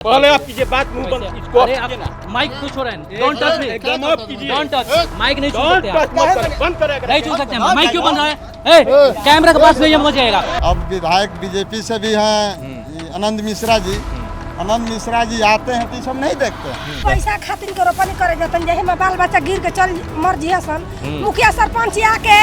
पहले आप कीजिए बात मुंह बंद इसको अरे आप माइक क्यों छू रहे हैं? डोंट टच मी, एकदम आप कीजिए। डोंट टच, माइक नहीं छू डोंट सकते टच आप, मत करें, बंद करें नहीं छू सकते हैं। माइक क्यों बंद है? ए, कैमरा के पास ले मुझे जाएगा। अब विधायक बीजेपी से भी हैं आनंद मिश्रा जी। आनंद मिश्रा जी आते हैं तो ये सब नहीं देखते हैं। पैसा खातिर के रोपनी करे जतन जे में बाल बच्चा गिर के चल मर जिया सन मुखिया सरपंच आके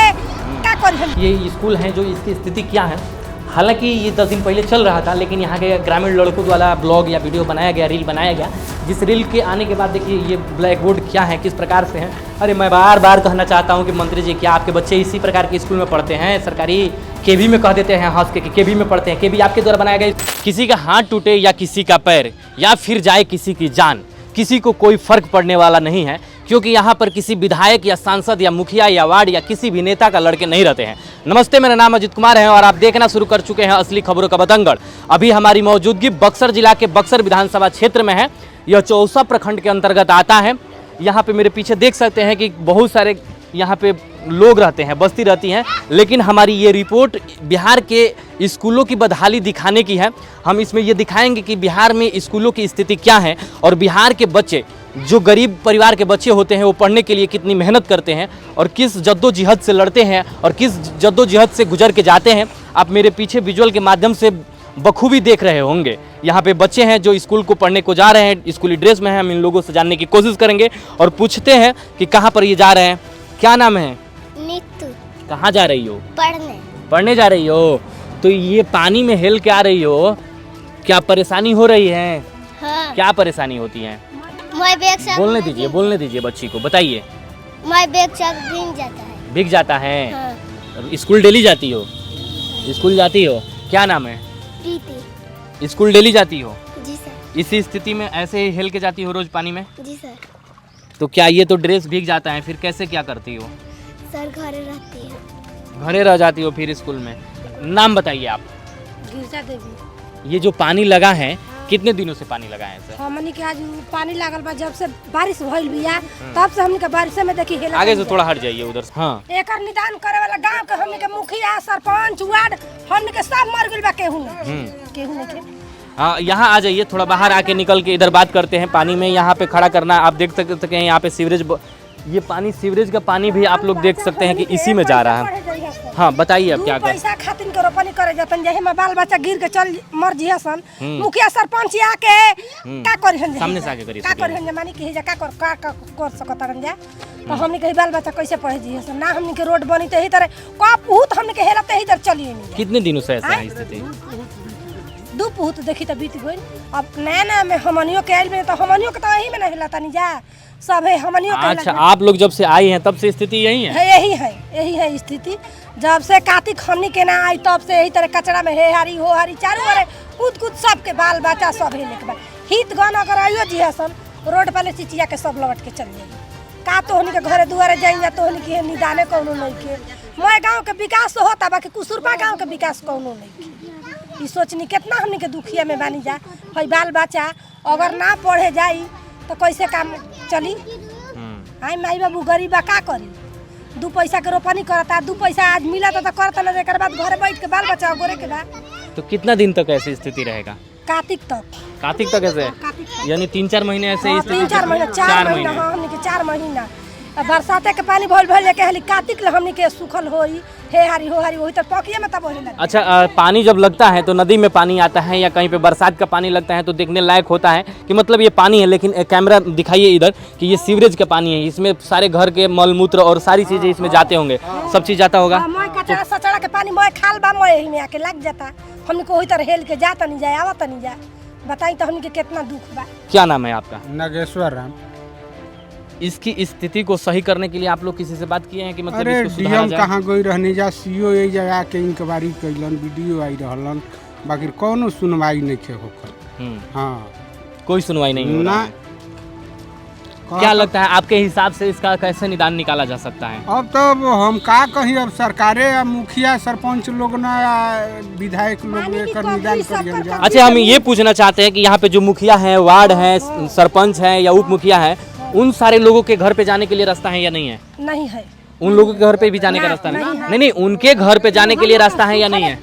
का करी। ये स्कूल है जो इसकी स्थिति क्या है? हालांकि ये 10 दिन पहले चल रहा था, लेकिन यहाँ के ग्रामीण लड़कों द्वारा ब्लॉग या वीडियो बनाया गया, रील बनाया गया, जिस रील के आने के बाद देखिए ये ब्लैक बोर्ड क्या है, किस प्रकार से है। अरे मैं बार बार कहना चाहता हूँ कि मंत्री जी, क्या आपके बच्चे इसी प्रकार के स्कूल में पढ़ते हैं? सरकारी केवी में कह देते हैं हंस के कि केवी में पढ़ते हैं। केवी आपके द्वारा बनाया गया। किसी का हाथ टूटे या किसी का पैर या फिर जाए किसी की जान, किसी को कोई फर्क पड़ने वाला नहीं है, क्योंकि यहाँ पर किसी विधायक या सांसद या मुखिया या वार्ड या किसी भी नेता का लड़के नहीं रहते हैं। नमस्ते, मेरा नाम अजित कुमार है और आप देखना शुरू कर चुके हैं असली खबरों का बतंगड़। अभी हमारी मौजूदगी बक्सर जिला के बक्सर विधानसभा क्षेत्र में है। यह चौसा प्रखंड के अंतर्गत आता है। यहाँ पे मेरे पीछे देख सकते हैं कि बहुत सारे यहाँ पे लोग रहते हैं, बस्ती रहती हैं, लेकिन हमारी ये रिपोर्ट बिहार के स्कूलों की बदहाली दिखाने की है। हम इसमें ये दिखाएंगे कि बिहार में स्कूलों की स्थिति क्या है और बिहार के बच्चे, जो गरीब परिवार के बच्चे होते हैं, वो पढ़ने के लिए कितनी मेहनत करते हैं और किस जद्दोजहद से लड़ते हैं और किस जद्दोजहद से गुजर के जाते हैं। आप मेरे पीछे विजुअल के माध्यम से बखूबी देख रहे होंगे। यहाँ पे बच्चे हैं जो स्कूल को पढ़ने को जा रहे हैं, स्कूली ड्रेस में हैं। हम इन लोगों से जानने की कोशिश करेंगे और पूछते हैं कि कहाँ पर ये जा रहे हैं। क्या नाम है? नीतू। कहाँ जा रही हो? पढ़ने जा रही हो? तो ये पानी में हेल के आ रही हो, क्या परेशानी हो रही है? हाँ। क्या परेशानी होती है? मैं बैग से बोलने दीजिए बच्ची को, बताइए। मैं बैग से भीग जाता है। भीग जाता है? हाँ। स्कूल डेली जाती हो? स्कूल जाती हो? क्या नाम है? प्रीति। स्कूल डेली जाती हो? जी सर। इसी स्थिति में ऐसे ही हेल के जाती हो रोज पानी में? जी सर। तो क्या ये तो ड्रेस भीग जाता है, फिर कैसे क्या करती हो? सर घरे रहती है। घरे रह जाती हो फिर स्कूल में? नाम बताइए आप। गिरजा देवी। ये जो पानी लगा है, कितने दिनों से पानी लगा है सर? हमनी के आज पानी लागल बा, जब से बारिश भइल बिया तब से हमनी के बारिश में देखी हेला। आगे से थोड़ा हट जाइए उधर से। हाँ। एकर निदान करे वाला गांव के हमनी के मुखिया सरपंच वार्ड हमनी के सब मर गइल बा। केहू नहीं। हाँ, यहाँ आ जाइए, थोड़ा बाहर आके निकल के इधर बात करते हैं। पानी में यहाँ पे खड़ा करना, आप देख सकते हैं यहाँ पे सीवरेज, ये पानी सीवरेज का पानी भी आप लोग देख सकते हैं कि इसी में जा रहा है। हाँ, बताइए अब क्या कर। पैसा खातिर के रोपनी करे जतन जे में बाल बच्चा गिर के चल मर जिया सन मुखिया सरपंच आके का करी हन। सामने से आके करिए। का करी हन मानी के जा का कर सकत रन जा। तो हमनी के बाल बच्चा कैसे पढ़े जिया सन ना। हमनी के रोड बनी ते ही तरह का पुहत हमनी के हेला ते ही तरह चलिए नहीं। कितने दिनों से ऐसा है स्थिति? दू पुहत देखी त बीत गइल। अब नया में हमनियो के आइल में तो हमनियो के तो यही में नहीं हिला तनी जा सब है हमनियो के। अच्छा, आप लोग जब से आई हैं तब से स्थिति यही है? यही है स्थिति। जब से कार्तिक खन्नी के ना आई तब से यही तरह कचरा में हे हारी हो हारी चारों ओर कूद सबके बाल बच्चा सब हेले के बाद हित गन अगर आइयो जी सन रोड पर चिचिया के सब लौट के चल जाइए। का तो हमनी के घरे दुआरे जाइन जा तो हमनी के निदाने कोनो नहीं के। मैं गांव के विकास होता बाकी कुसुरबा गांव के विकास कोनो नहीं के। ई सोचनी कितना हमनी के दुखिया में बानी जा। हई बाल बच्चा अगर ना पढ़े जाई तो कैसे काम चली? आई माई बाबू गरीबा का करी? दू पैसा के रोपनी करता, दू पैसा आज मिला तो करता ना, एक बाद घरे बैठ के बाल बच्चा गोरे के बाद। तो कितना दिन तक ऐसी स्थिति रहेगा? कार्तिक तक। कार्तिक तक ऐसे? यानी 3-4 महीने ऐसे ही? 3-4 महीना, 4 महीना। हाँ, हमनी के 4 महीना बरसाते के पानी भल लेके हली कार्तिक ले हमनी के सुखल होई हे हारी हो हारी वही तो पकिए में तब होने लगे। अच्छा, पानी जब लगता है तो नदी में पानी आता है या कहीं पे बरसात का पानी लगता है तो देखने लायक होता है कि मतलब ये पानी है। लेकिन कैमरा दिखाइए इधर कि ये सीवरेज का पानी है, इसमें सारे घर के मल मूत्र और सारी चीजें इसमें जाते होंगे, सब चीज जाता होगा। मैं कचरा सचड़ा के पानी मैं खाल बा मैं यही में आके लग जाता। हमनी को वही तरह हेल के जाता नहीं जाए आवता नहीं जाए। बताई तो हमनी के कितना दुख बा। क्या नाम है आपका? नागेश्वर राम। इसकी स्थिति को सही करने के लिए आप लोग किसी से बात किए हैं कि मतलब अरे इसको सुधारा डीएम जाए? कहाँ गई रहनी जा, सीओ यही जगह के इंक्वायरी कैलन, वीडियो आई रहलन, बाकी कोनो सुनवाई नहीं के होकर। हाँ, कोई सुनवाई नहीं हो रहा ना। है। क्या लगता है आपके हिसाब से इसका कैसे निदान निकाला जा सकता है? अब तो हम का कहीं, अब सरकारे या मुखिया सरपंच लोग ना या विधायक लोग एकर निदान करियन जा। अच्छा, हम ये पूछना चाहते हैं कि यहाँ पे जो मुखिया है, वार्ड है, सरपंच है या उप मुखिया है, उन सारे लोगों के घर पे जाने के लिए रास्ता है या नहीं है? नहीं है। उन लोगों के घर पे भी जाने का रास्ता नहीं? नहीं, उनके घर पे जाने के लिए रास्ता है या नहीं है?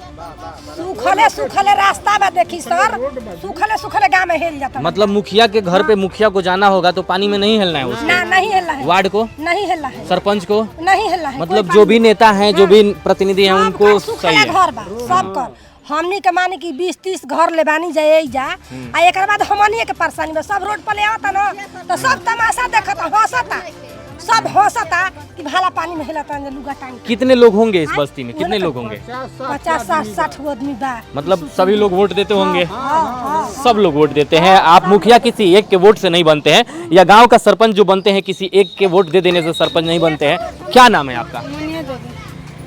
सुखले सुखले रास्ता में देखी सर, सुखले सुखले गाँव में हिल जाता। मतलब मुखिया के घर पे मुखिया को जाना होगा तो पानी में नहीं हिलना है उसको? ना, नहीं हिलना है। वार्ड को नहीं हिलना है, सरपंच को नहीं हिलना है। मतलब जो भी नेता हैं, जो भी प्रतिनिधि हैं, उनको सही है। घर बा सब कर हमनी के माने कि 20-30 घर ले बानी जाए जा आ एक बाद हमनी के परेशानी में सब रोड पर ले आता ना तो सब तमाशा देखता हंसता, सब हंसता कि भाला पानी में हिलता लुगा टांग। कितने लोग होंगे इस बस्ती में? कितने लोग होंगे? 50-60 आदमी बा। मतलब सभी लोग वोट देते होंगे? सब लोग वोट देते हैं। आप मुखिया किसी एक के वोट से नहीं बनते हैं, या गांव का सरपंच जो बनते हैं किसी एक के वोट दे देने से सरपंच नहीं बनते हैं। क्या नाम है आपका?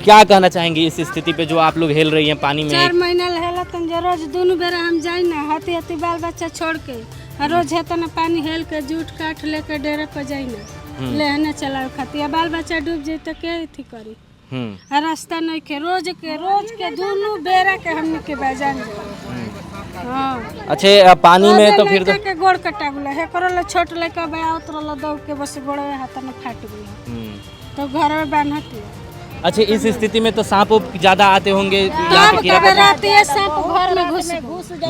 क्या कहना चाहेंगे इस स्थिति पे जो आप लोग हेल रही हैं पानी में? 4 महीना हेला तन रोज दोनों बेरा हम जाई ना हाथी हाथी बाल बच्चा छोड़ के रोज है तना पानी हेल के जूट काट लेके डेरे पर जाई ना लेने चलावे खातिर बाल बच्चा डूब जाए तो के थी करी। रास्ता नहीं के रोज के दोनों बेरा के हमने के बेजान। हां अच्छा पानी में तो फिर के गोड़ कटा गुला है करल छोट लेके बया उतरल दौड़ के बस गोड़ हाथ में फाट गई तो घर में बांधती। अच्छा इस स्थिति में तो सांप ज्यादा आते होंगे यहाँ पे कीड़ा घर में घुस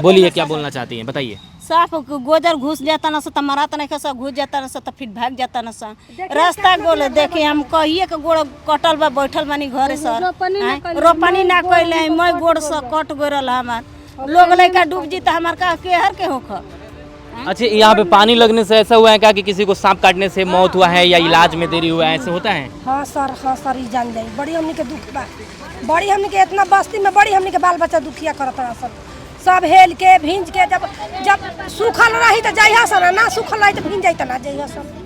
बोलिए क्या बोलना चाहती हैं बताइए? सांप गोजर घुस जाता ना तो मराता नहीं कैसा घुस जाता ना तो फिर भाग जाता ना सा रास्ता गोल देखिए हम कहिए के गोड़ कटल बा बैठल बानी घरे सर रोपनी ना कैले मैं गोड़ से कट गोरल हमार लोग लड़का डूब जी तो हमार का केहर के होख। अच्छा यहाँ पे पानी लगने से ऐसा हुआ है क्या कि किसी को सांप काटने से मौत हुआ है या इलाज में देरी हुआ है, ऐसे होता है? हाँ सर ई जान जाई बड़ी हमनी के दुख बा, बड़ी हमनी के इतना बस्ती में बड़ी हमनी के बाल बच्चा दुखिया करत रहा सब हेल के भींज के जब सूखल रही तो जाइहा सर, ना सूखल रही तो भींज जाई तो ना जाइहा सर।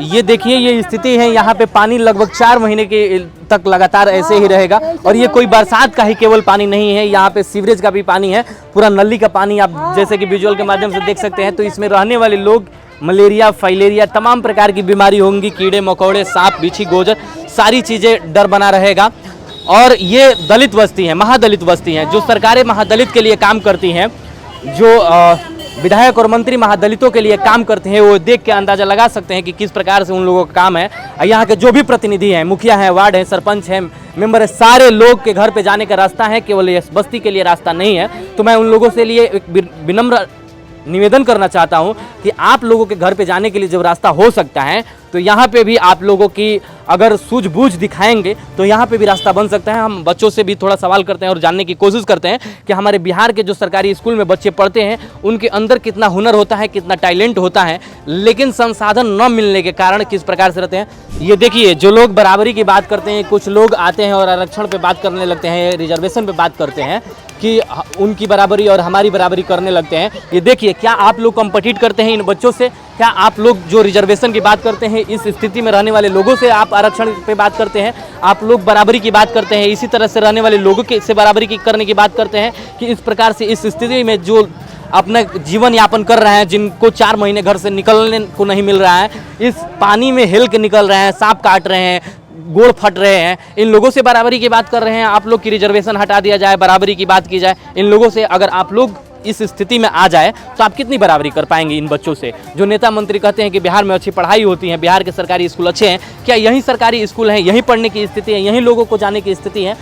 ये देखिए ये स्थिति है, यहाँ पे पानी लगभग 4 महीने के तक लगातार ऐसे ही रहेगा और ये कोई बरसात का ही केवल पानी नहीं है, यहाँ पे सीवरेज का भी पानी है, पूरा नली का पानी आप जैसे कि विजुअल के माध्यम से देख सकते हैं। तो इसमें रहने वाले लोग मलेरिया फाइलेरिया तमाम प्रकार की बीमारी होंगी, कीड़े मकोड़े सांप बिच्छी गोजर सारी चीज़ें डर बना रहेगा। और ये दलित बस्ती है, महादलित बस्ती है, जो सरकारें महादलित के लिए काम करती हैं, जो विधायक और मंत्री महादलितों के लिए काम करते हैं, वो देख के अंदाजा लगा सकते हैं कि किस प्रकार से उन लोगों का काम है। यहाँ के जो भी प्रतिनिधि हैं, मुखिया हैं, वार्ड है, सरपंच हैं, मेंबर है, सारे लोग के घर पे जाने का रास्ता है, केवल इस बस्ती के लिए रास्ता नहीं है। तो मैं उन लोगों से लिए एक विनम्र निवेदन करना चाहता हूं कि आप लोगों के घर पे जाने के लिए जब रास्ता हो सकता है तो यहाँ पे भी आप लोगों की अगर सूझबूझ दिखाएंगे तो यहाँ पे भी रास्ता बन सकता है। हम बच्चों से भी थोड़ा सवाल करते हैं और जानने की कोशिश करते हैं कि हमारे बिहार के जो सरकारी स्कूल में बच्चे पढ़ते हैं उनके अंदर कितना हुनर होता है, कितना टैलेंट होता है, लेकिन संसाधन न मिलने के कारण किस प्रकार से रहते हैं। ये देखिए जो लोग बराबरी की बात करते हैं, कुछ लोग आते हैं और आरक्षण पे बात करने लगते हैं, रिजर्वेशन पे बात करते हैं कि उनकी बराबरी और हमारी बराबरी करने लगते हैं। ये देखिए क्या आप लोग कम्पीट करते हैं इन बच्चों से? क्या आप लोग जो रिजर्वेशन की बात करते हैं, इस स्थिति में रहने वाले लोगों से आप आरक्षण पे बात करते हैं? आप लोग बराबरी की बात करते हैं, इसी तरह से रहने वाले लोगों के से बराबरी की करने की बात करते हैं कि इस प्रकार से इस स्थिति में जो अपना जीवन यापन कर रहे हैं, जिनको 4 महीने घर से निकलने को नहीं मिल रहा है, इस पानी में हिल के निकल रहे हैं, सांप काट रहे हैं, गोड़ फट रहे हैं, इन लोगों से बराबरी की बात कर रहे हैं। आप लोग की रिजर्वेशन हटा दिया जाए, बराबरी की बात की जाए, इन लोगों से अगर आप लोग इस स्थिति में आ जाए तो आप कितनी बराबरी कर पाएंगे इन बच्चों से? जो नेता मंत्री कहते हैं कि बिहार में अच्छी पढ़ाई होती है, बिहार के सरकारी स्कूल अच्छे हैं, क्या यही सरकारी स्कूल हैं, यहीं पढ़ने की स्थिति है, यहीं लोगों को जाने की स्थिति है?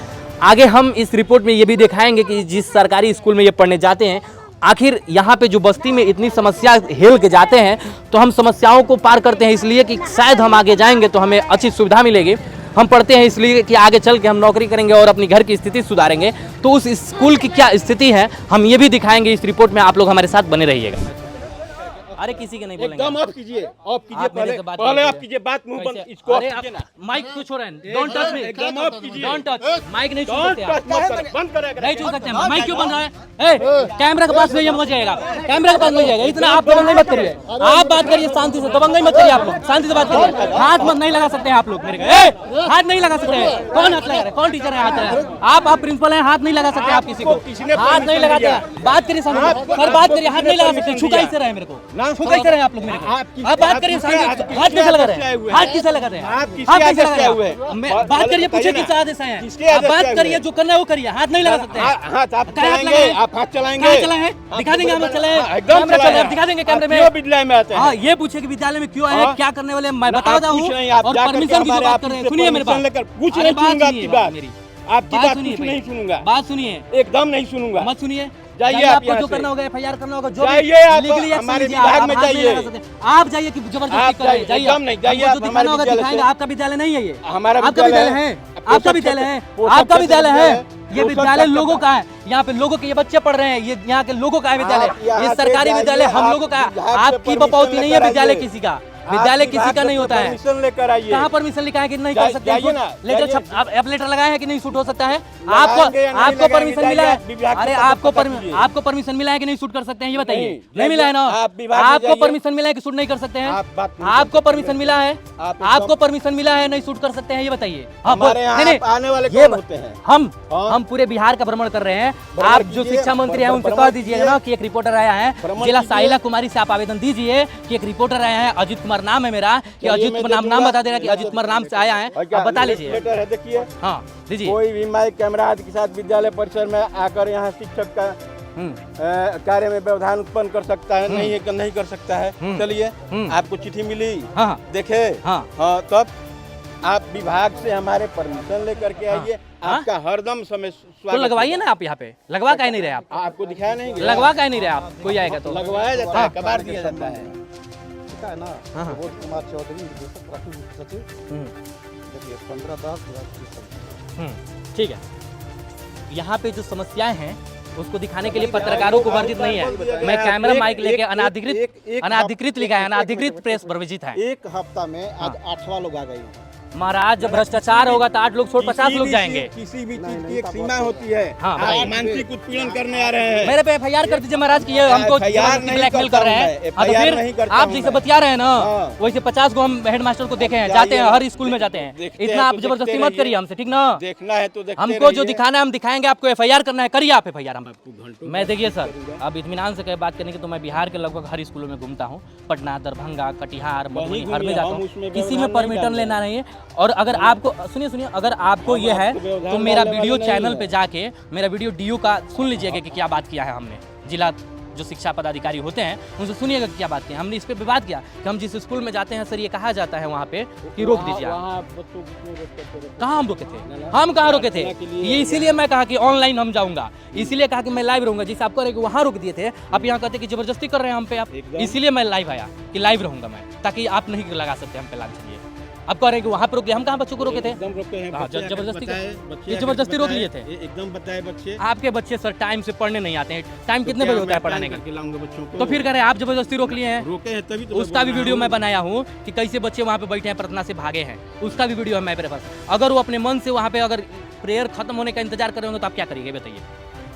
आगे हम इस रिपोर्ट में ये भी दिखाएंगे कि जिस सरकारी स्कूल में ये पढ़ने जाते हैं, आखिर यहाँ पे जो बस्ती में इतनी समस्या हेल के जाते हैं, तो हम समस्याओं को पार करते हैं इसलिए कि शायद हम आगे जाएंगे तो हमें अच्छी सुविधा मिलेगी। हम पढ़ते हैं इसलिए कि आगे चल के हम नौकरी करेंगे और अपनी घर की स्थिति सुधारेंगे। तो उस स्कूल की क्या स्थिति है हम ये भी दिखाएंगे इस रिपोर्ट में, आप लोग हमारे साथ बने रहिएगा। अरे किसी के नहीं बोलेंगे, एकदम आप कीजिए पहले आप कीजिए बात मुंह बंद। इसको माइक क्यों छोड़ रहे हैं? डोंट टच मी, एकदम आप कीजिए, डोंट टच, माइक नहीं छू सकते आप, बंद करेगा नहीं छू सकते हैं। माइक क्यों बंद रहा है? कैमरा के पास ले जाएगा, कैमरा के पास ले जाएगा। इतना आप दबंगई मत करिए, आप बात करिए शांति से, दबंगई मत करिए, आप लोग शांति से बात करिए। हाथ मत नहीं लगा सकते हैं आप लोग मेरे को, हाथ नहीं लगा सकते हैं। कौन हाथ लगा रहा है? कौन टीचर है? हाथ आप प्रिंसिपल हैं, हाथ नहीं लगा सकते आप किसी को, हाथ नहीं लगाते। बात करिए सर, बात करिए, हाथ नहीं लगा सकते। छू कैसे रहे मेरे को, छू कैसे रहे आप लोग? आप बात करिए, हाथ कैसे लगा रहे हैं? हाथ किसे लगा रहे हैं? हाथ कैसे लगा रहे हैं? बात करिए, पूछे किस आदेश है? आप बात करिए, जो करना है वो करिए, हाथ नहीं लगा सकते। हाथ आप चलाएंगे, आप हाथ चलाएंगे, दिखा देंगे हम चले, एकदम दिखा देंगे कैमरे में। विद्यालय में आते हैं, हाँ ये पूछे कि विद्यालय में क्यों आए, क्या करने वाले, मैं बता रहा हूँ। और परमिशन की जो बात कर रहे हैं, सुनिए मेरे पास, पूछ रहे हैं, आपकी बात कुछ नहीं सुनूंगा, बात सुनिए, एकदम नहीं सुनूंगा। मत सुनिए। जाइए आपको यहाँ जो से। करना होगा FIR करना होगा, जो जाइए आप legally action हमारे लीजिए, विभाग आप में हाथ नहीं जाइए। लगा सकते। आप जाइए कि जबरदस्ती आप कर रहे हैं, जाइए, जाइए। एकदम नहीं, जाइए हमको आप जो हमारे दिखाना होगा विद्यालय दिखाएंगे। से। आपका विद्यालय नहीं है ये, हमारा आपका विद्यालय है, आपका विद्यालय है, आपका विद्यालय है। ये विद्यालय लोगों का है, यहाँ पे लोगों के ये बच्चे पढ़ रहे हैं, ये यहाँ के लोगों का है विद्यालय, ये सरकारी विद्यालय हम लोगों का है। आपकी बपौती नहीं है विद्यालय किसी का, विद्यालय किसी का नहीं होता है। परमिशन लेकर आइए। कहाँ परमिशन लिखा है कि नहीं कर सकते? जाइए ना, लेटर जाइए। आप लेटर लगाए हैं कि नहीं शूट हो सकता है? लगाएंगे या नहीं आपको परमिशन लगाएंगे, मिला है? जाइए, विभाग अरे को आपको पता कीजिए। आपको परमिशन मिला है कि नहीं शूट कर सकते हैं, ये बताइए। नहीं, नहीं मिला है ना? आप विभाग में आपको जाइए। परमिशन मिला है कि शूट नहीं कर सकते हैं? आप बात नहीं आपको कर परमिशन मिला है? आप एकदम- आपको परमिशन मिला है नहीं शूट कर सकते हैं, ये बताइए। हमारे यहाँ नहीं, नहीं, आप आने वाले ये कौन होते हैं? हम पूरे बिहार का भ्रमण कर रहे हैं। भ्रमण आप जो कीजिए, शिक्षा मंत्री हैं उनसे भ्रमण कह दीजिएगा ना कि एक रिपोर्टर आया है, भ्रमण जिला कीजिए। साहिला कुमारी से आप आवेदन दीजिए कि एक रिपोर्टर आया है, अजित कुमार नाम है मेरा, कि चलिए, अजित मैं नाम दूंगा। बता दे रहा कि अजित कुमार नाम से आया है, और क्या आप बता लीजिए। लेटर है, देखिए। हाँ दीजिए। कोई भी माइक कैमरा आदि के साथ विद्यालय परिसर में आकर यहाँ शिक्षक का कार्य में व्यवधान उत्पन्न कर सकता है, नहीं कर सकता है। चलिए, आपको चिट्ठी मिली, हाँ देखे, हाँ हाँ, तब आप विभाग से हमारे परमिशन लेकर के आइए। हाँ? आपका हरदम समय तो स्वागत लगवाइए होगा। ना आप यहाँ पे, लगवा काहे नहीं रहे आप? आपको दिखाया नहीं गया? लगवा काहे नहीं रहे आप? कोई आएगा तो लगवाया जाता है, कबाड़ दिया जाता है। है ना हाँ, हाँ। प्रबोध कुमार चौधरी निदेशक प्राथमिक सचिव देखिए 15/10/2025। ठीक है। यहाँ पे जो समस्याएं हैं उसको दिखाने के लिए पत्रकारों को वर्जित नहीं है। मैं कैमरा माइक लेके अनाधिकृत लिखा है, अनाधिकृत प्रेस वर्जित है। एक हफ्ता में आज 8वां लोग आ गए। महाराज जब भ्रष्टाचार होगा तो 8 लोग छोड़ 50 लोग जाएंगे। किसी भी चीज की एक सीमा होती है। हाँ, आप बताइए। मानसिक उत्पीड़न करने आ रहे हैं। मेरे पे FIR कर दीजिए महाराज कि ये हमको FIR जबरदस्ती नहीं ब्लैकमेल करता कर रहे हूं हैं। मैं, हाँ, तो FIR फिर नहीं करता आप हूं जैसे मैं। बतिया रहे हैं ना, हाँ। वैसे 50 को हम हेडमास्टर को देखे हैं, जाइए, जाते हैं हर आप स्कूल में जाते हैं। देखते इतना हैं आप तो जबरदस्ती देखते मत रहिए। करिए हमसे, ठीक ना? देखना है तो देखते हमको जो रहिए। दिखाना है हम दिखाएंगे, आपको FIR करना है करिए आप FIR। हम मैं देखिए सर, अब इत्मीनान से बात करने की तो मैं बिहार के लगभग हर स्कूलों में घूमता हूँ, पटना, दरभंगा, कटिहार, मधुबनी, हर में घूमिए, जाता हम हूँ, उसमें किसी में व्यवधान परमिशन नहीं लेना नहीं है। और अगर आपको सुनिए, अगर आपको ये है आपको व्यवधान तो मेरा डालने वीडियो वाले नहीं चैनल है। पे जाके मेरा वीडियो DU का सुन लीजिएगा कि क्या बात किया है हमने। जिला जो शिक्षा पदाधिकारी होते हैं उनसे सुनिएगा कि क्या बात की। हमने इस पे विवाद किया कि हम जिस स्कूल में जाते हैं सर ये कहा जाता है वहाँ पे कि रोक दीजिए आप। वहाँ बच्चों को क्यों रोकते थे? कहाँ हम रुके थे? हम कहाँ रुके थे? ये इसीलिए मैं कहा कि ऑनलाइन हम जाऊंगा, इसीलिए कहा कि मैं लाइव रहूंगा। जिस आप कह रहे कि वहाँ रुक दिए थे, आप यहाँ कहते कि जबरदस्ती कर रहे हैं हम पे आप, इसीलिए मैं लाइव आया कि लाइव रहूंगा मैं, ताकि आप नहीं लगा सकते हम पे लाभ। चलिए अब कह रहे हैं कि वहाँ पे रोक दिया, हम कहाँ बच्चों को रोके थे? एकदम रोके हैं। हाँ, बच्चे आके जबरदस्ती बताए, कर- बच्चे ये आके जबरदस्ती रोक बताए, लिए थे। ये एकदम बताए बच्चे। आपके बच्चे सर टाइम से पढ़ने नहीं आते हैं। टाइम कितने बजे होता है पढ़ाने का? करके लाऊंगा बच्चों को। तो फिर कह रहे हैं आप जबरदस्ती रोक लिए हैं। रोके हैं तभी तो उसका भी वीडियो मैं बनाया हूँ कि कैसे बच्चे वहाँ पे बैठे हैं, प्रार्थना से भागे हैं। उसका भी वीडियो है मेरे पास। अगर वो अपने मन से वहाँ पे अगर प्रेयर खत्म होने का इंतजार कर रहे होंगे तो आप क्या करिएगा बताइए?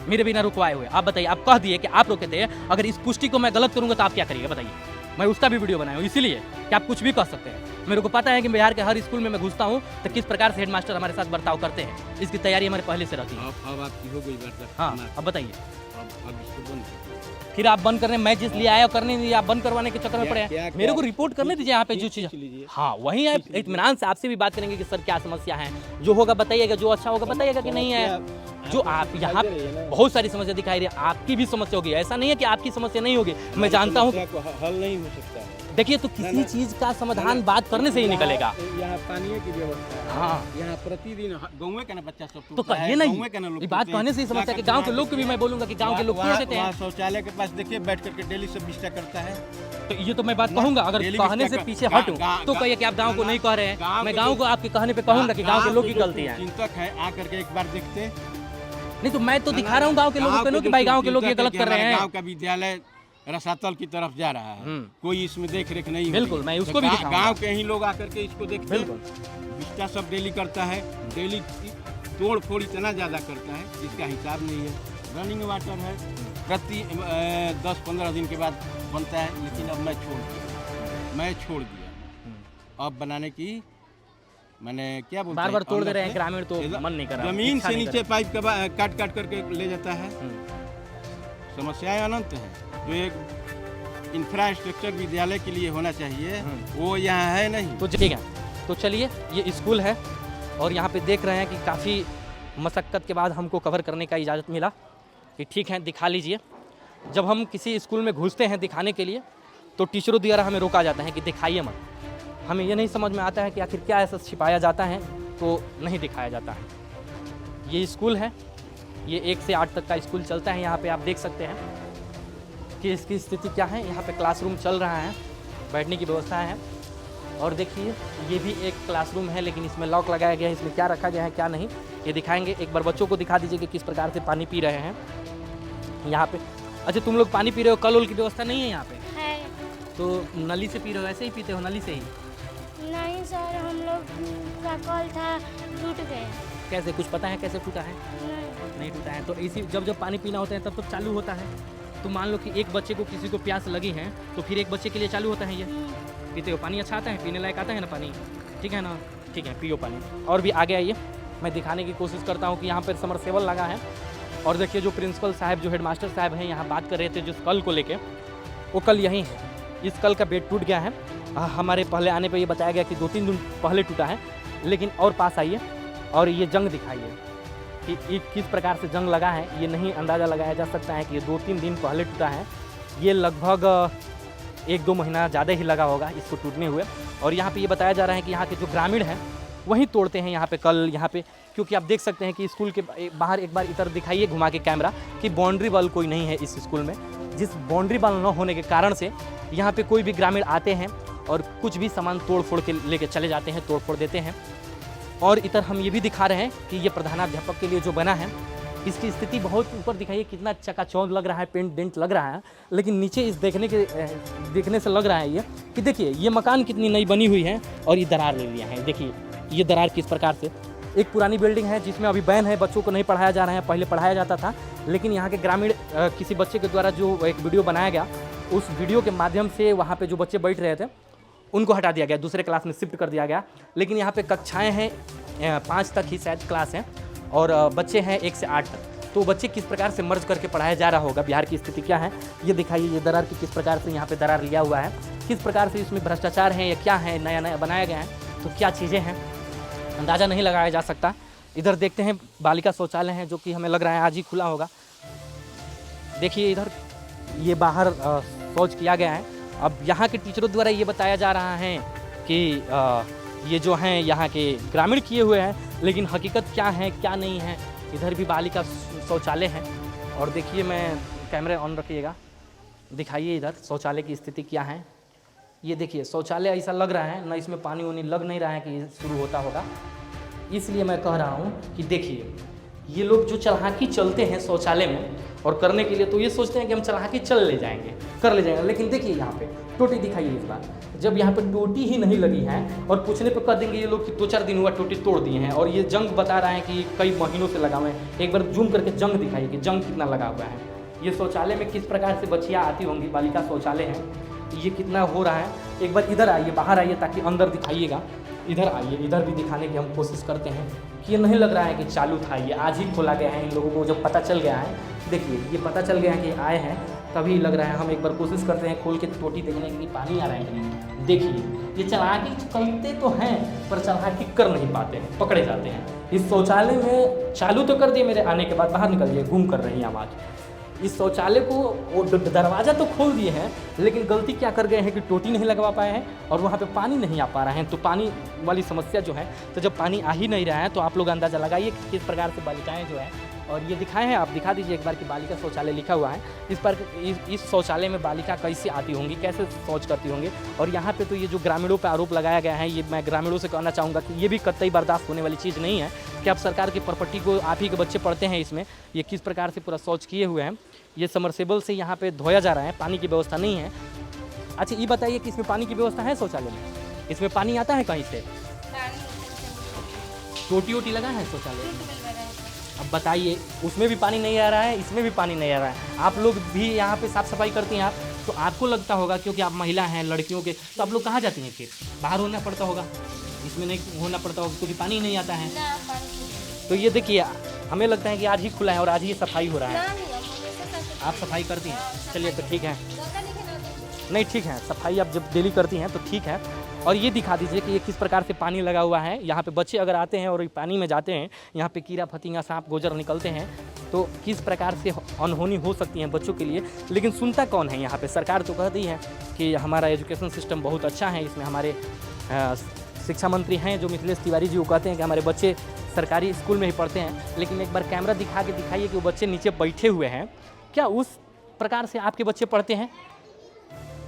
मेरे बिना रुकवाए हुए आप बताइए। आप कह दिए कि आप रोके थे, अगर इस पुष्टि को मैं गलत करूँगा तो आप क्या करिएगा बताइए? मैं उसका भी वीडियो बनाया हूँ इसीलिए कि आप कुछ भी कह सकते हैं। मेरे को पता है कि बिहार के हर स्कूल में मैं घुसता हूँ तो किस प्रकार से हेडमास्टर हमारे साथ बर्ताव करते हैं, इसकी तैयारी हमारे पहले से रहती है। अब आपकी हो गई बात। हाँ अब बताइए। अब इसको बंद करो। फिर आप बंद करने, मैं जिस लिए आया करने नहीं, आप बंद करवाने के चक्कर में पड़े क्या- हैं। क्या- मेरे को रिपोर्ट करने दीजिए यहाँ पे जो चीज़। लीजिए। हाँ वही है, इत्मीनान से आपसे भी बात करेंगे कि सर क्या समस्या है, जो होगा बताइएगा, जो अच्छा होगा बताइएगा कि नहीं है। जो आप यहाँ बहुत सारी समस्या दिखाई रही है, आपकी भी समस्या होगी, ऐसा नहीं है कि आपकी समस्या नहीं होगी। मैं जानता हूँ, समस्या को हल नहीं हो सकता है। देखिए तो किसी चीज का समाधान बात करने से ही निकलेगा। यहाँ पानी की व्यवस्था है। हाँ यहाँ प्रतिदिन गाँव का ना बच्चा सब तो टूटता कहिए है, नहीं, गाँव का ना लोग ये बात टूटते हैं। कहने से ही समस्या कि क्या गांव के करते लोग को भी मैं बोलूंगा कि गांव के लोग वहाँ- छोड़ देते वहाँ हैं। शौचालय के पास देखिए बैठ करके डेली सब विस्टा करता है। तो ये तो मैं बात कहूंगा, अगर डेली कहने विस्टा से का- पीछे गा- हटूं गा- तो कहिए कि आप गांव को नहीं कह रहे हैं। गाँव मैं के गांव जो- को आपके कहने पे कहूंगा कि गांव के लोग की जो गलती है। चिंतक है आ करके एक बार देखते। नहीं तो मैं तो दिखा रहा हूँ गांव के लोगों को कि भाई गांव के लोग ये गलत कर रहे हैं। गांव का विद्यालय रसातल की तरफ जा रहा है, कोई इसमें देख रेख नहीं हो बिल्कुल, रही। मैं उसको तो भी दिखाऊंगा। गांव के ही लोग आकर के इसको देखते हैं। बिल्कुल। विस्टा सब डेली करता है, डेली तोड़ फोड़ इतना ज़्यादा करता है जिसका हिसाब नहीं है। रनिंग वाटर है, प्रति 10-15 दिन के बाद बनता है, लेकिन अब मैं छोड़ दिया। अब बनाने की मैंने क्या बोलते बार बार तोड़ दे अंदर रहे हैं से ग्रामीण, तो मन नहीं कर रहा, जमीन इच्छा से नहीं नीचे कर पाइप काट काट करके ले जाता है। समस्याएं अनंत हैं। जो एक इंफ्रास्ट्रक्चर विद्यालय के लिए होना चाहिए वो यहाँ है नहीं। तो ठीक है, तो चलिए ये स्कूल है और यहाँ पे देख रहे हैं कि काफ़ी मशक्क़त के बाद हमको कवर करने का इजाज़त मिला कि ठीक है दिखा लीजिए। जब हम किसी स्कूल में घुसते हैं दिखाने के लिए तो टीचरों द्वारा हमें रोका जाता है कि दिखाइए मत। हमें ये नहीं समझ में आता है कि आखिर क्या ऐसा छिपाया जाता है तो नहीं दिखाया जाता है। ये स्कूल है, ये 1 से 8 तक का स्कूल चलता है। यहाँ पे आप देख सकते हैं कि इसकी स्थिति क्या है। यहाँ पे क्लासरूम चल रहा है, बैठने की व्यवस्था है। और देखिए ये भी एक क्लासरूम है, लेकिन इसमें लॉक लगाया गया है। इसमें क्या रखा गया है क्या नहीं ये दिखाएंगे। एक बार बच्चों को दिखा दीजिए कि किस प्रकार से पानी पी रहे हैं यहाँ पे। अच्छा, तुम लोग पानी पी रहे हो, कल उल की व्यवस्था नहीं है यहाँ पे? है। तो नली से पी रहे हो, ऐसे ही पीते हो नली से ही? नहीं सर, हम लोग का कल था, टूट गया। कैसे, कुछ पता है कैसे टूटा है? नहीं टूटा है। तो इसी जब पानी पीना होता है तब तो चालू होता है। तो मान लो कि एक बच्चे को किसी को प्यास लगी है तो फिर एक बच्चे के लिए चालू होता है ये? पीते हो? पानी अच्छा आता है, पीने लायक आता है ना पानी? ठीक है ना, ठीक है, पियो पानी। और भी आगे आइए, मैं दिखाने की कोशिश करता हूँ कि यहाँ पर समरसेबल लगा है। और देखिए जो प्रिंसिपल साहब, जो हेडमास्टर साहब हैं, यहाँ बात कर रहे थे जिस कल को लेके, वो कल यहीं है। इस कल का बेड टूट गया है। हमारे पहले आने पे ये बताया गया कि 2-3 दिन पहले टूटा है, लेकिन और पास आइए और ये जंग दिखाइए कि किस प्रकार से जंग लगा है। ये नहीं अंदाज़ा लगाया जा सकता है कि ये 2-3 दिन पहले टूटा है। ये लगभग 1-2 महीना ज़्यादा ही लगा होगा इसको टूटने हुए। और यहाँ पे ये बताया जा रहा है कि यहाँ के जो ग्रामीण हैं वहीं तोड़ते हैं यहाँ पे कल, यहाँ पे, क्योंकि आप देख सकते हैं कि स्कूल के बाहर एक बार इधर दिखाइए घुमा के कैमरा कि बाउंड्री वाल कोई नहीं है इस स्कूल में। जिस बाउंड्री वाल न होने के कारण से यहाँ पे कोई भी ग्रामीण आते हैं और कुछ भी सामान तोड़ फोड़ के लेके चले जाते हैं, तोड़ फोड़ देते हैं। और इधर हम ये भी दिखा रहे हैं कि ये प्रधानाध्यापक के लिए जो बना है, इसकी स्थिति बहुत ऊपर दिखाइए, कितना चकाचौंध लग रहा है, पेंट डेंट लग रहा है। लेकिन नीचे इस देखने से लग रहा है ये कि देखिए ये मकान कितनी नई बनी हुई है और ये दरार ले लिया है। देखिए ये दरार किस प्रकार से, एक पुरानी बिल्डिंग है जिसमें अभी बैन है, बच्चों को नहीं पढ़ाया जा रहा है, पहले पढ़ाया जाता था। लेकिन यहाँ के ग्रामीण किसी बच्चे के द्वारा जो एक वीडियो बनाया गया, उस वीडियो के माध्यम से वहाँ पे जो बच्चे बैठ रहे थे उनको हटा दिया गया, दूसरे क्लास में शिफ्ट कर दिया गया। लेकिन यहाँ पे कक्षाएं हैं 5 तक ही शायद क्लास हैं और बच्चे हैं 1 से 8 तक। तो बच्चे किस प्रकार से मर्ज करके पढ़ाया जा रहा होगा, बिहार की स्थिति क्या है ये दिखाइए। ये दरार की किस प्रकार से यहाँ पे दरार लिया हुआ है, किस प्रकार से इसमें भ्रष्टाचार है या क्या है, नया नया बनाया गया है, तो क्या चीज़ें हैं अंदाज़ा नहीं लगाया जा सकता। इधर देखते हैं बालिका शौचालय है जो कि हमें लग रहा है आज ही खुला होगा। देखिए इधर ये बाहर शौच किया गया है। अब यहाँ के टीचरों द्वारा ये बताया जा रहा है कि ये जो हैं यहाँ के ग्रामीण किए हुए हैं, लेकिन हकीकत क्या है क्या नहीं है। इधर भी बालिका शौचालय है और देखिए, मैं कैमरे ऑन रखिएगा, दिखाइए इधर शौचालय की स्थिति क्या है। ये देखिए शौचालय ऐसा लग रहा है ना, इसमें पानी वानी लग नहीं रहा है कि शुरू होता होगा। इसलिए मैं कह रहा हूँ कि देखिए ये लोग जो चलाकी चलते हैं शौचालय में और करने के लिए, तो ये सोचते हैं कि हम चलाकी चल ले जाएंगे, कर ले जाएंगे। लेकिन देखिए यहाँ पे टोटी दिखाइए इस बार, जब यहाँ पे टोटी ही नहीं लगी है और पूछने पे कह देंगे ये लोग कि 2-4 दिन हुआ टोटी तोड़ दिए हैं। और ये जंग बता रहा है कि कई महीनों से लगा हुआ है। एक बार जूम करके जंग दिखाइए कि जंग कितना लगा हुआ है। ये शौचालय में किस प्रकार से बच्चियाँ आती होंगी, बालिका शौचालय है, ये कितना हो रहा है। एक बार इधर आइए, बाहर आइए ताकि अंदर दिखाइएगा। इधर आइए, इधर भी दिखाने की हम कोशिश करते हैं कि ये नहीं लग रहा है कि चालू था, ये आज ही खोला गया है। इन लोगों को जब पता चल गया है, देखिए ये पता चल गया है कि आए हैं, तभी लग रहा है। हम एक बार कोशिश करते हैं खोल के टोटी देखने की पानी आ रहा है कि नहीं। देखिए ये चलाकी करते तो हैं पर चलाकी कर नहीं पाते हैं, पकड़े जाते हैं। इस शौचालय में चालू तो कर दिए, मेरे आने के बाद बाहर निकल गए, घूम कर रही हैं आवाज़। इस शौचालय को वो दरवाज़ा तो खोल दिए हैं, लेकिन गलती क्या कर गए हैं कि टोटी नहीं लगवा पाए हैं और वहाँ पे पानी नहीं आ पा रहा है। तो पानी वाली समस्या जो है, तो जब पानी आ ही नहीं रहा है तो आप लोग अंदाज़ा लगाइए कि किस प्रकार से बालिकाएं जो है। और ये दिखाए हैं, आप दिखा दीजिए एक बार कि बालिका शौचालय लिखा हुआ है। इस शौचालय में बालिका कैसे आती होंगी, कैसे शौच करती होंगी। और यहाँ पे तो ये जो ग्रामीणों पे आरोप लगाया गया है, ये मैं ग्रामीणों से कहना चाहूँगा कि ये भी कतई बर्दाश्त होने वाली चीज़ नहीं है कि आप सरकार की प्रॉपर्टी को, आप ही के बच्चे पढ़ते हैं इसमें, ये किस प्रकार से पूरा शौच किए हुए हैं। ये समरसेबल से यहाँ पे धोया जा रहा है, पानी की व्यवस्था नहीं है। अच्छा ये बताइए कि इसमें पानी की व्यवस्था है शौचालय में? इसमें पानी आता है कहीं से? टोटी वोटी लगा है शौचालय में? अब बताइए, उसमें भी पानी नहीं आ रहा है, इसमें भी पानी नहीं आ रहा है। आप लोग भी यहाँ पे साफ़ सफाई करती हैं आप, तो आपको लगता होगा क्योंकि आप महिला हैं, लड़कियों के, तो आप लोग कहाँ जाती हैं फिर? बाहर होना पड़ता होगा, इसमें नहीं होना पड़ता होगा क्योंकि पानी नहीं आता है। तो ये देखिए, हमें लगता है कि आज ही खुला है और आज ही सफाई हो रहा है। आप सफाई करती हैं, चलिए तो ठीक है। नहीं ठीक है, सफाई आप जब डेली करती हैं तो ठीक है। और ये दिखा दीजिए कि ये किस प्रकार से पानी लगा हुआ है। यहाँ पे बच्चे अगर आते हैं और पानी में जाते हैं, यहाँ पे कीड़ा फतिंगा सांप गोजर निकलते हैं, तो किस प्रकार से अनहोनी हो सकती है बच्चों के लिए। लेकिन सुनता कौन है यहाँ पे? सरकार तो कहती है कि हमारा एजुकेशन सिस्टम बहुत अच्छा है, इसमें हमारे शिक्षा मंत्री हैं जो मिथिलेश तिवारी जी, वो कहते हैं कि हमारे बच्चे सरकारी स्कूल में ही पढ़ते हैं, लेकिन एक बार कैमरा दिखा के दिखाइए कि वो बच्चे नीचे बैठे हुए हैं। क्या उस प्रकार से आपके बच्चे पढ़ते हैं?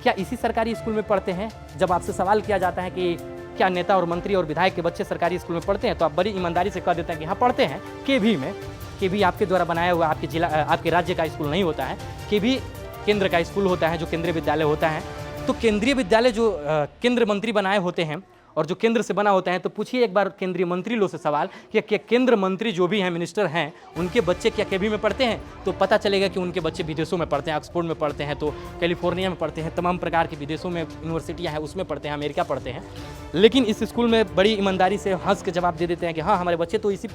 क्या इसी सरकारी स्कूल में पढ़ते हैं? जब आपसे सवाल किया जाता है कि क्या नेता और मंत्री और विधायक के बच्चे सरकारी स्कूल में पढ़ते हैं, तो आप बड़ी ईमानदारी से कह देते हैं कि हाँ पढ़ते हैं। केवी में, केवी आपके द्वारा बनाया हुआ आपके जिला आपके राज्य का स्कूल नहीं होता है, केवी केंद्र का स्कूल होता है, जो केंद्रीय विद्यालय होता है। तो केंद्रीय विद्यालय जो केंद्र मंत्री बनाए होते हैं और जो केंद्र से बना होता है, तो पूछिए एक बार केंद्रीय मंत्री लोग से सवाल कि क्या केंद्र मंत्री जो भी हैं, मिनिस्टर हैं, उनके बच्चे क्या केवी में पढ़ते हैं? तो पता चलेगा कि उनके बच्चे विदेशों में पढ़ते हैं, ऑक्सफोर्ड में पढ़ते हैं, तो कैलिफोर्निया में पढ़ते हैं, तमाम प्रकार के विदेशों में यूनिवर्सिटियाँ हैं उसमें पढ़ते हैं, अमेरिका पढ़ते हैं। लेकिन इस स्कूल में बड़ी ईमानदारी से हंस के जवाब दे देते हैं कि हाँ हमारे बच्चे तो इसी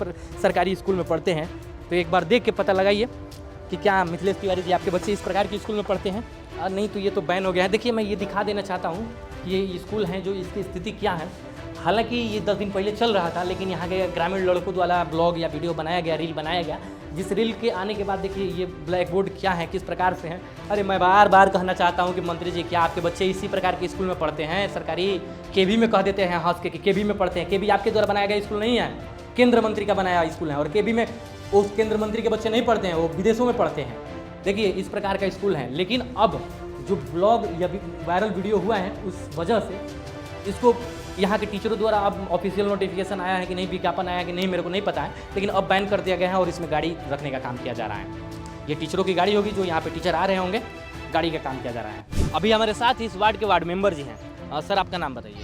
सरकारी स्कूल में पढ़ते हैं। तो एक बार देख के पता लगाइए कि क्या मिथिलेश तिवारी जी आपके बच्चे इस प्रकार के स्कूल में पढ़ते हैं। नहीं तो ये तो बैन हो गया है। देखिए मैं ये दिखा देना चाहता हूँ कि ये स्कूल हैं जो इसकी स्थिति क्या है। हालांकि ये 10 दिन पहले चल रहा था, लेकिन यहाँ के ग्रामीण लड़कों द्वारा ब्लॉग या वीडियो बनाया गया, रील बनाया गया, जिस रील के आने के बाद देखिए ये ब्लैक बोर्ड क्या है, किस प्रकार से है। अरे मैं बार बार कहना चाहता हूँ कि मंत्री जी क्या आपके बच्चे इसी प्रकार के स्कूल में पढ़ते हैं? सरकारी केवी में कह देते हैं हंस के कि केवी में पढ़ते हैं। केवी आपके द्वारा बनाया गया स्कूल नहीं है, केंद्र मंत्री का बनाया स्कूल है, और केवी में उस केंद्र मंत्री के बच्चे नहीं पढ़ते हैं, वो विदेशों में पढ़ते हैं। देखिए इस प्रकार का स्कूल है। लेकिन अब जो ब्लॉग या वायरल वीडियो हुआ है उस वजह से इसको यहाँ के टीचरों द्वारा अब ऑफिशियल नोटिफिकेशन आया है कि नहीं, विज्ञापन आया है कि नहीं, मेरे को नहीं पता है, लेकिन अब बैन कर दिया गया है और इसमें गाड़ी रखने का काम किया जा रहा है। ये टीचरों की गाड़ी होगी, जो यहाँ पे टीचर आ रहे होंगे, गाड़ी का काम किया जा रहा है। अभी हमारे साथ इस वार्ड के वार्ड मेंबर जी हैं। सर आपका नाम बताइए।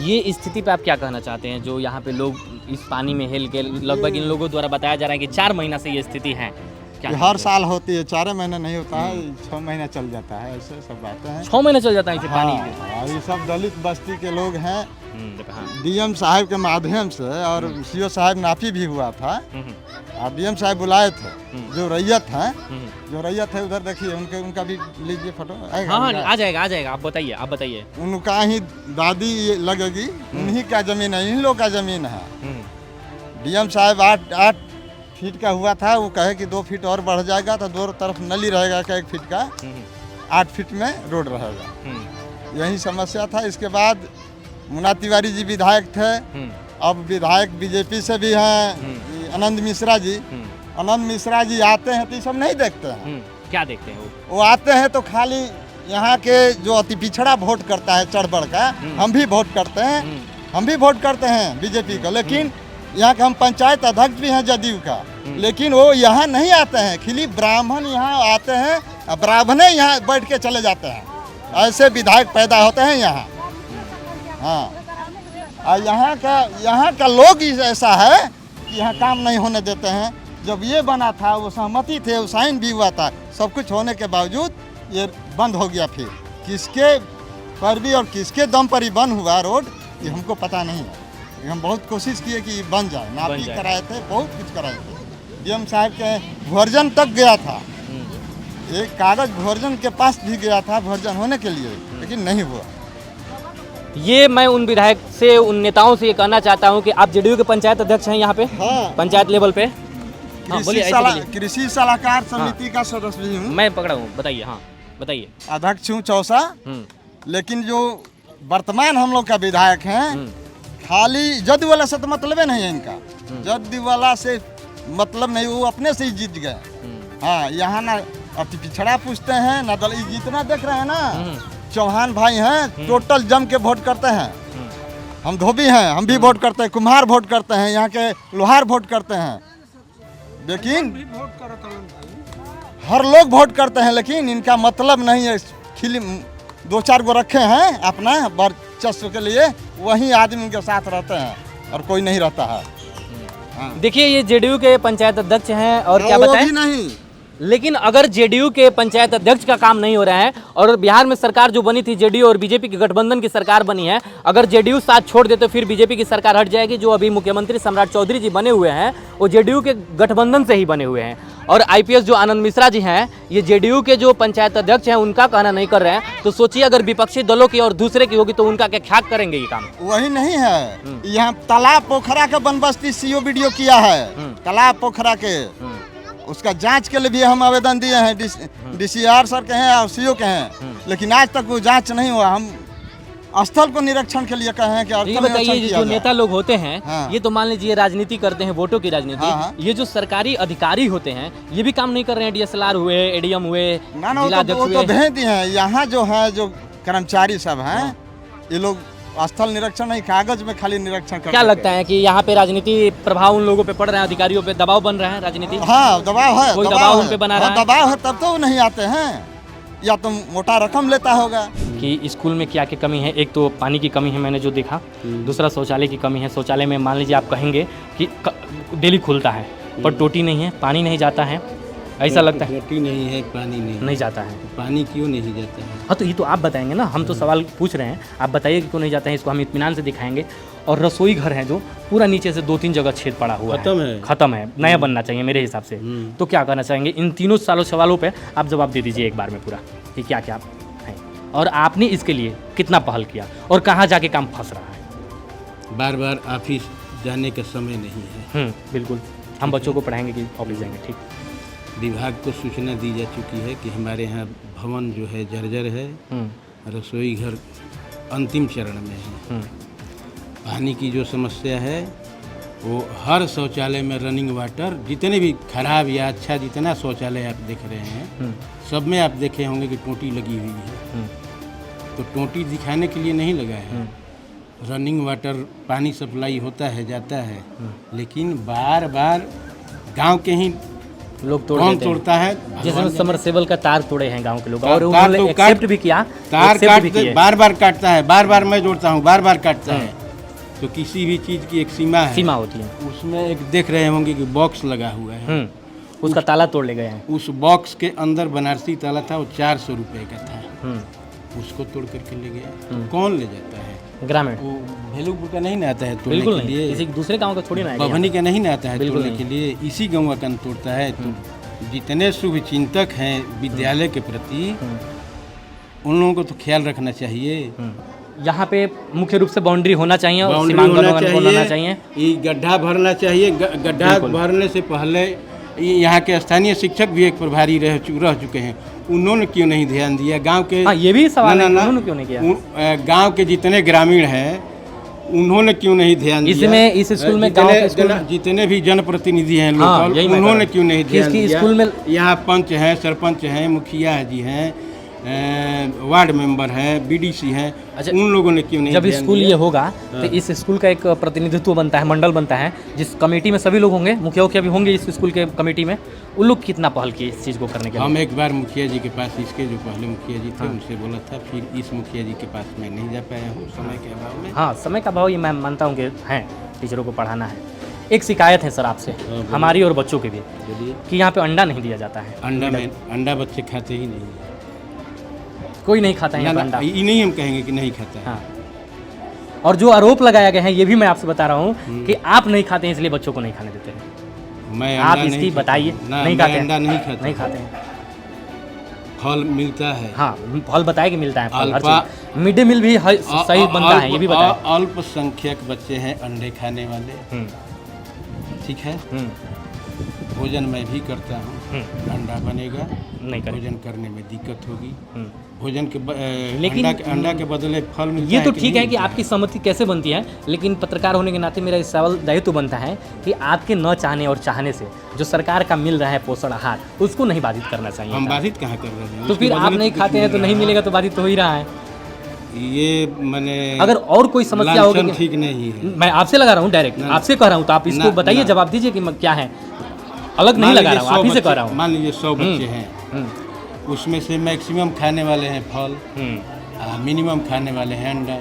ये स्थिति पे आप क्या कहना चाहते हैं, जो यहाँ पे लोग इस पानी में हेल के, लगभग इन लोगों द्वारा बताया जा रहा है कि 4 महीना से ये स्थिति है? हर साल होती है, 4 महीने नहीं होता है, 6 महीना चल जाता है, ऐसे सब बातें हैं। 6 महीने चल जाता है इसे पानी और ये सब दलित बस्ती के लोग हैं। डीएम साहब के माध्यम से और सीओ साहब नाफी भी हुआ था, और डीएम साहब बुलाए थे। जो रैयत है उधर देखिए, उनका भी लीजिए फोटो। हाँ आ जाएगा। आप बताइए। उनका ही दादी लगेगी, उन्हीं का जमीन है, इन लोग का जमीन है। डीएम साहब 8 फीट का हुआ था, वो कहे कि 2 फीट और बढ़ जाएगा तो 2 तरफ नली रहेगा, 1 फीट का 8 फीट में रोड रहेगा। यही समस्या था। इसके बाद मुन्ना तिवारी जी विधायक थे, अब विधायक बीजेपी से भी हैं, आनंद मिश्रा जी। आनंद मिश्रा जी आते हैं तो ये सब नहीं देखते हैं। क्या देखते हैं वो आते हैं तो खाली यहाँ के जो अति पिछड़ा वोट करता है चढ़ बढ़ का, हम भी वोट करते हैं बीजेपी का, लेकिन यहाँ के हम पंचायत अध्यक्ष भी हैं जदयू का, लेकिन वो यहाँ नहीं आते हैं। खाली ब्राह्मण यहाँ आते हैं, ब्राह्मणे यहाँ बैठ के चले जाते हैं। ऐसे विधायक पैदा होते हैं यहाँ। हाँ, और यहाँ का लोग ही ऐसा है कि यहाँ काम नहीं होने देते हैं। जब ये बना था वो सहमति थे, वो साइन भी हुआ था, सब कुछ होने के बावजूद ये बंद हो गया। फिर किसके पर भी और किसके दम पर ही बंद हुआ रोड, ये हमको पता नहीं है। हम बहुत कोशिश किए कि बन जाए, नापी कराए थे, बहुत कुछ कराए थे। डीएम साहब के भुर्जन तक गया था, एक कागज भुर्जन के पास भी गया था भुर्जन होने के लिए, लेकिन नहीं हुआ। ये मैं उन विधायक से, उन नेताओं से ये कहना चाहता हूँ कि आप जेडीयू के पंचायत अध्यक्ष हैं यहाँ पे। हाँ। पंचायत लेवल पे कृषि सलाहकार समिति का सदस्य भी हूँ। मैं पकड़ा हूँ, बताइए। हाँ बताइए। अध्यक्ष हूँ चौसा। लेकिन जो वर्तमान हम लोग का विधायक हैं, खाली जदयू वाला से तो मतलब नहीं है इनका, जदयू वाला से मतलब नहीं, वो अपने से ही जीत गए। हाँ, यहाँ ना अति पिछड़ा पूछते हैं ना दल, जितना देख रहे हैं ना, चौहान भाई हैं, टोटल जम के वोट करते हैं। हम धोबी हैं, हम भी वोट करते हैं, कुम्हार वोट करते हैं, यहाँ के लोहार वोट करते हैं, लेकिन हर लोग वोट करते हैं, लेकिन इनका मतलब नहीं है। खिली 2-4 गो रखे हैं अपना वर्चस्व के लिए, वही आदमी उनके साथ रहते हैं और कोई नहीं रहता है। हाँ। देखिए ये जेडीयू के पंचायत अध्यक्ष हैं, और क्या बताएं? नहीं, लेकिन अगर जेडीयू के पंचायत अध्यक्ष का काम नहीं हो रहा है, और बिहार में सरकार जो बनी थी जेडीयू और बीजेपी की गठबंधन की सरकार बनी है, अगर जेडीयू साथ छोड़ दे तो फिर बीजेपी की सरकार हट जाएगी। जो अभी मुख्यमंत्री सम्राट चौधरी जी बने हुए हैं वो जेडीयू के गठबंधन से ही बने हुए हैं, और आईपीएस जो आनंद मिश्रा जी हैं, ये जेडीयू के जो पंचायत अध्यक्ष हैं उनका कहना नहीं कर रहे हैं। तो सोचिए अगर विपक्षी दलों की और दूसरे की होगी तो उनका क्या करेंगे ये काम? वही नहीं है। यहाँ तालाब पोखरा का बनबस्ती सीओ वीडियो किया है, तालाब पोखरा के, उसका जांच के लिए भी हम आवेदन दिए हैं, डीसीआर सर के हैं और सीओ के हैं, लेकिन आज तक वो जांच नहीं हुआ। हम स्थल को निरीक्षण के लिए कहे हैं कि ये स्थल बताइए निरीक्षण जो किया जाए। नेता लोग होते हैं हाँ। ये तो मान लीजिए राजनीति करते हैं, वोटों की राजनीति। हाँ, हाँ। ये जो सरकारी अधिकारी होते हैं ये भी काम नहीं कर रहे हैं, DSLR हुए, ADM हुए, ना वो जिलाध्यक्ष तो हुए। भेज दिए हैं। यहाँ जो है जो कर्मचारी सब हैं ये लोग स्थल निरीक्षण नहीं, कागज में खाली निरीक्षण करते क्या लगता है कि यहाँ पे राजनीति प्रभाव उन लोगों पे पड़ रहा है, अधिकारियों पे दबाव बन रहा है राजनीति? हाँ दबाव है, कोई दबाव उन है। पे बना हाँ, रहा है? दबाव है तब तो वो नहीं आते हैं, या तो मोटा रकम लेता होगा। कि स्कूल में क्या क्या कमी है? एक तो पानी की कमी है मैंने जो देखा, दूसरा शौचालय की कमी है। शौचालय में मान लीजिए आप कहेंगे कि डेली खुलता है पर टोटी नहीं है, पानी नहीं जाता है, ऐसा लगता है। रोटी नहीं है, पानी नहीं जाता है। पानी क्यों नहीं जाता है? हाँ तो ये तो आप बताएंगे ना, हम तो सवाल पूछ रहे हैं, आप बताइए कि क्यों नहीं जाते हैं, इसको हम इत्मीनान से दिखाएंगे। और रसोई घर है जो पूरा नीचे से 2-3 जगह छेद पड़ा हुआ खत्म है, नया बनना चाहिए मेरे हिसाब से। तो क्या करना चाहेंगे? इन तीनों सवालों पे आप जवाब दे दीजिए एक बार में पूरा कि क्या क्या है और आपने इसके लिए कितना पहल किया और कहाँ जाके काम फंस रहा है। बार बार ऑफिस जाने का समय नहीं है। बिल्कुल, हम बच्चों को पढ़ाएंगे कि ऑफिस जाएंगे। ठीक, विभाग को सूचना दी जा चुकी है कि हमारे यहाँ भवन जो है जर्जर है, रसोई घर अंतिम चरण में है। पानी की जो समस्या है वो हर शौचालय में रनिंग वाटर, जितने भी खराब या अच्छा जितना शौचालय आप देख रहे हैं सब में आप देखे होंगे कि टोटी लगी हुई है। तो टोटी दिखाने के लिए नहीं लगा है, रनिंग वाटर पानी सप्लाई होता है जाता है, लेकिन बार बार गांव के ही लोग तोड़ कौन देते हैं। तोड़ता है? जैसे समरसेबल का तार तोड़े हैं गांव के लोग तार और उन्होंने तो एक्सेप्ट भी किया, तार accept भी काटते किए। बार बार काटता है, बार बार मैं जोड़ता हूँ, बार बार काटता है। तो किसी भी चीज़ की एक सीमा है, सीमा होती है। उसमें एक देख रहे होंगे कि बॉक्स लगा हुआ है। उसका ताला तोड़ ले गए हैं। उस बॉक्स के अंदर बनारसी ताला था, वो 400 रुपये का था। उसको तोड़ करके ले गया। तो कौन ले जाता है? ग्रामीण। वो भेलूपुर का नहीं ना आता है तोड़ने बिल्कुल के नहीं, लिए, किसी दूसरे गांव का छोड़ी ना है। बभनी का नहीं ना आता है बिल्कुल तोड़ने के लिए, इसी गाँव का तोड़ता है। तो जितने शुभ चिंतक हैं विद्यालय के प्रति, उन लोगों को तो ख्याल रखना चाहिए। यहाँ पे मुख्य रूप से बाउंड्री होना चाहिए और बाउंड्री सीमांकन होना चाहिए। चाहिए, ये गड्ढा भरना चाहिए। गड्ढा भरने से पहले यहाँ के स्थानीय शिक्षक भी एक प्रभारी रह चुके हैं, उन्होंने क्यों नहीं ध्यान दिया? गांव के ये भी सवाल है, उन्होंने क्यों नहीं किया? गांव के जितने ग्रामीण हैं उन्होंने क्यों नहीं ध्यान दिया? इसमें इस स्कूल में गांव के स्कूल में जितने भी जनप्रतिनिधि हैं लोकल, उन्होंने क्यों नहीं ध्यान दिया? स्कूल में यहाँ पंच हैं, सरपंच हैं, मुखिया जी हैं, वार्ड मेंबर हैं, BDC हैं, उन लोगों ने क्यों नहीं? जब स्कूल ये होगा तो इस स्कूल का एक प्रतिनिधित्व बनता है, मंडल बनता है, जिस कमेटी में सभी लोग होंगे, मुखिया भी होंगे इस स्कूल के कमेटी में। उन लोग कितना पहल किए इस चीज़ को करने के लिए? हम एक बार मुखिया जी के पास, इसके जो पहले मुखिया जी थे उनसे बोला था, फिर इस मुखिया जी के पास मैं नहीं जा पाया हूँ समय के अभाव में। हाँ, समय का अभाव ये मैं मानता हूँ कि है, टीचरों को पढ़ाना है। एक शिकायत है सर आपसे, हमारी और बच्चों की भी, कि यहाँ पे अंडा नहीं दिया जाता है। अंडा बच्चे खाते ही नहीं, कोई नहीं खाता है अंडा। ये नहीं हम कहेंगे कि नहीं खाता है। हाँ। और जो आरोप लगाया गया है ये भी मैं आपसे बता रहा हूँ कि आप नहीं खाते हैं इसलिए बच्चों को नहीं खाने देते हैं। मैं आप इसकी बताइए। नहीं खाते हैं, अंडा नहीं खाता, नहीं खाते हैं। फल मिलता है। हाँ, फल बताए कि मिलता है फल, हर चीज। मिड डे मील भी सही बनता है, ये भी बताए। अल्पसंख्यक बच्चे हैं अंडे खाने वाले, ठीक है। भोजन मैं भी करता हूँ, अंडा बनेगा, नहीं भोजन करने में दिक्कत होगी। भोजन के लेकिन अंडा के बदले फल मिलता ये है तो कि ठीक नहीं है कि मिलता आपकी सहमति कैसे बनती है, लेकिन पत्रकार होने के नाते मेरा इस सवाल दायित्व बनता है कि आपके न चाहने और चाहने से जो सरकार का मिल रहा है पोषण आहार, उसको नहीं बाधित करना चाहिए। हम बाधित कहाँ कर रहे हैं? तो फिर आप नहीं खाते हैं तो नहीं मिलेगा तो बाधित तो हो ही रहा है। ये मैंने अगर और कोई समस्या होगी, ठीक नहीं है। मैं आपसे लगा रहा हूँ, डायरेक्ट आपसे कह रहा हूँ, तो आप इसको बताइए, जवाब दीजिए कि क्या है। अलग नहीं लगा रहा हूँ, आप ही से कह रहा हूँ। मान लीजिए 100 बच्चे हैं, उसमें से मैक्सिमम खाने वाले हैं फल, मिनिमम खाने वाले हैं अंडा।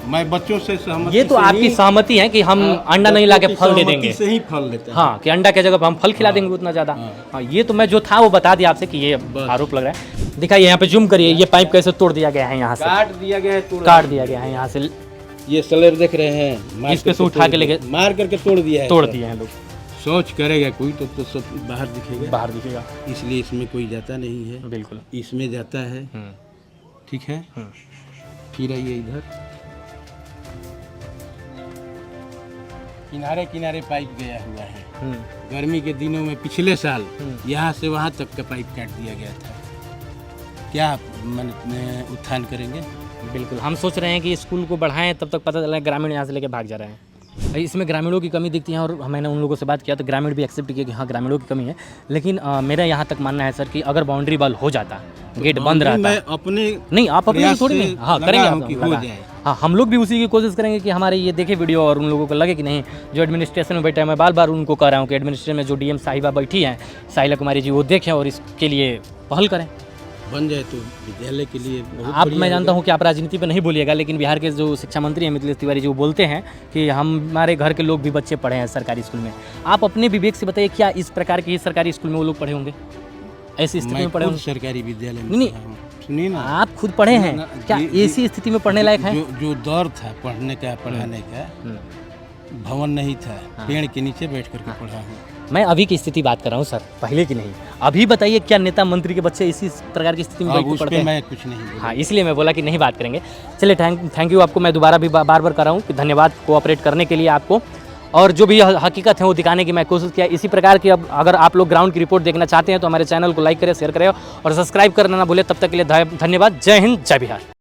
मैं बच्चों से सहमति, ये तो आपकी सहमति है कि हम अंडा नहीं लाके फल दे देंगे, से ही फल लेते हैं। हाँ, कि अंडा के जगह हम फल खिला देंगे उतना ज़्यादा। हाँ, ये तो मैं जो था वो बता दिया आपसे कि ये आरोप लग रहा है। दिखाइए यहाँ पे जूम करिए, ये पाइप कैसे तोड़ दिया गया है, यहाँ से काट दिया गया है, काट दिया गया है यहाँ से। ये स्लैब देख रहे हैं, इस पे से उठा के लेके मार करके तोड़ दिया है, तोड़ दिए हैं लोग। सोच करेगा कोई तो सब बाहर दिखेगा, बाहर दिखेगा, इसलिए इसमें कोई जाता नहीं है। बिल्कुल इसमें जाता है, ठीक है। फिर आइए इधर, किनारे किनारे पाइप गया हुआ है। गर्मी के दिनों में पिछले साल यहाँ से वहाँ तक का पाइप काट दिया गया था। क्या आप उत्थान करेंगे? बिल्कुल, हम सोच रहे हैं कि स्कूल को बढ़ाएं, तब तक पता चला है ग्रामीण यहाँ से लेके भाग जा रहे हैं। इसमें ग्रामीणों की कमी दिखती है और मैंने उन लोगों से बात किया तो ग्रामीण भी एक्सेप्ट किया कि हाँ ग्रामीणों की कमी है, लेकिन मेरा यहाँ तक मानना है सर कि अगर बाउंड्री वॉल हो जाता, गेट बंद रहता, मैं अपने नहीं आप अपने प्रयास थोड़ी से नहीं, हाँ लगा करेंगे हूं कि हम, हो लगा। जाए। हाँ हम लोग भी उसी की कोशिश करेंगे कि हमारे ये देखे वीडियो और उन लोगों को लगे कि नहीं जो एडमिनिस्ट्रेशन में बैठा है, मैं बार बार उनको कह रहा हूँ कि एडमिनिस्ट्रेशन में जो डीएम साहिबा बैठी हैं साहिला कुमारी जी, वो देखें और इसके लिए पहल करें। बन जाए तो विद्यालय के लिए बहुत आप बढ़िया मैं जानता होगा। हूँ कि आप राजनीति पे नहीं बोलिएगा, लेकिन बिहार के जो शिक्षा मंत्री हैं मिथिलेश तिवारी जी, वो बोलते हैं कि हमारे घर के लोग भी बच्चे पढ़े हैं सरकारी स्कूल में। आप अपने विवेक से बताइए क्या इस प्रकार के ही सरकारी स्कूल में वो लोग पढ़े होंगे, ऐसी स्थिति मैं में पढ़े खुद होंगे? सरकारी विद्यालय में नहीं, पढ़ा हूं। सुनिए ना, आप खुद पढ़े हैं ना, क्या ऐसी स्थिति में पढ़ने लायक हैं? जो दौर था पढ़ने का पढ़ाने का, भवन नहीं था, पेड़ के नीचे बैठ करके पढ़ा हूँ। मैं अभी की स्थिति बात कर रहा हूँ सर, पहले की नहीं। अभी बताइए क्या नेता मंत्री के बच्चे इसी प्रकार की स्थिति में बैठ के उस पढ़ते पे हैं? मैं कुछ नहीं बोलूँगा। हाँ इसलिए मैं बोला कि नहीं बात करेंगे। चलिए थैंक यू आपको, मैं दोबारा भी बार बार कर रहा हूँ कि धन्यवाद कोऑपरेट करने के लिए आपको, और जो भी हकीकत है वो दिखाने की मैं कोशिश किया। इसी प्रकार की अब अगर आप लोग ग्राउंड की रिपोर्ट देखना चाहते हैं तो हमारे चैनल को लाइक करें, शेयर करें और सब्सक्राइब करना ना भूलें। तब तक के लिए धन्यवाद। जय हिंद, जय बिहार।